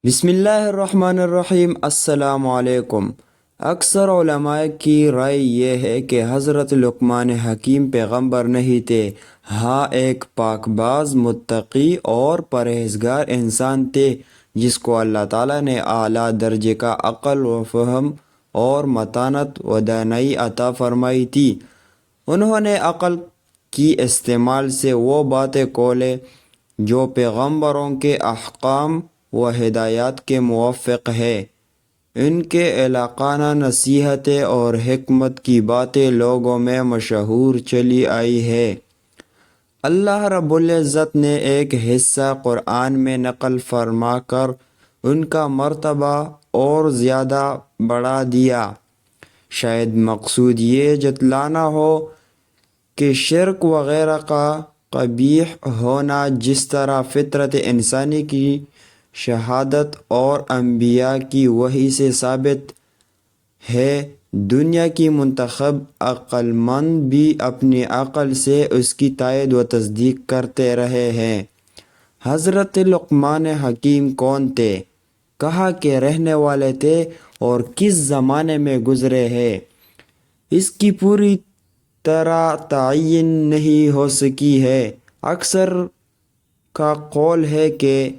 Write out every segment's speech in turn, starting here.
بسم اللہ الرحمن الرحیم۔ السلام علیکم۔ اکثر علماء کی رائے یہ ہے کہ حضرت لقمان حکیم پیغمبر نہیں تھے، ہاں ایک پاک باز، متقی اور پرہیزگار انسان تھے جس کو اللہ تعالیٰ نے اعلیٰ درجے کا عقل و فہم اور متانت و دانائی عطا فرمائی تھی۔ انہوں نے عقل کی استعمال سے وہ باتیں کھولے جو پیغمبروں کے احکام و ہدایات کے موافق ہے۔ ان کے عاقلانہ نصیحتیں اور حکمت کی باتیں لوگوں میں مشہور چلی آئی ہے۔ اللہ رب العزت نے ایک حصہ قرآن میں نقل فرما کر ان کا مرتبہ اور زیادہ بڑھا دیا۔ شاید مقصود یہ جتلانا ہو کہ شرک وغیرہ کا قبیح ہونا جس طرح فطرت انسانی کی شہادت اور انبیاء کی وحی سے ثابت ہے، دنیا کی منتخب عقل مند بھی اپنی عقل سے اس کی تائید و تصدیق کرتے رہے ہیں۔ حضرت لقمان حکیم کون تھے، کہاں کے رہنے والے تھے اور کس زمانے میں گزرے ہیں، اس کی پوری طرح تعین نہیں ہو سکی ہے۔ اکثر کا قول ہے کہ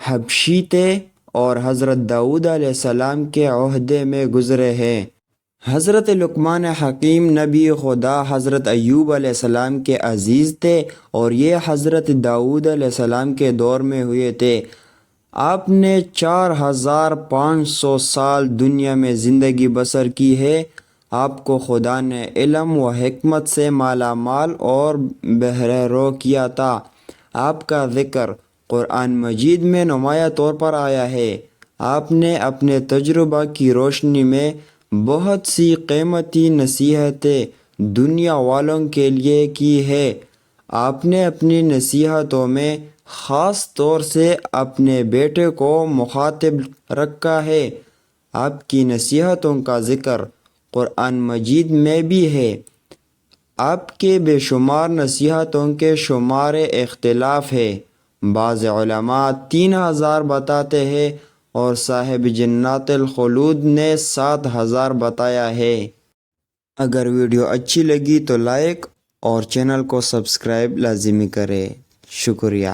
حبشی تھے اور حضرت داؤد علیہ السلام کے عہدے میں گزرے ہیں۔ حضرت لقمان حکیم نبی خدا حضرت ایوب علیہ السلام کے عزیز تھے اور یہ حضرت داؤد علیہ السلام کے دور میں ہوئے تھے۔ آپ نے 4500 سال دنیا میں زندگی بسر کی ہے۔ آپ کو خدا نے علم و حکمت سے مالا مال اور بہرہ رو کیا تھا۔ آپ کا ذکر قرآن مجید میں نمایاں طور پر آیا ہے۔ آپ نے اپنے تجربہ کی روشنی میں بہت سی قیمتی نصیحتیں دنیا والوں کے لیے کی ہے۔ آپ نے اپنی نصیحتوں میں خاص طور سے اپنے بیٹے کو مخاطب رکھا ہے۔ آپ کی نصیحتوں کا ذکر قرآن مجید میں بھی ہے۔ آپ کے بے شمار نصیحتوں کے شمار اختلاف ہے۔ بعض علماء 3000 بتاتے ہیں اور صاحب جنات الخلود نے 7000 بتایا ہے۔ اگر ویڈیو اچھی لگی تو لائک اور چینل کو سبسکرائب لازمی کریں۔ شکریہ۔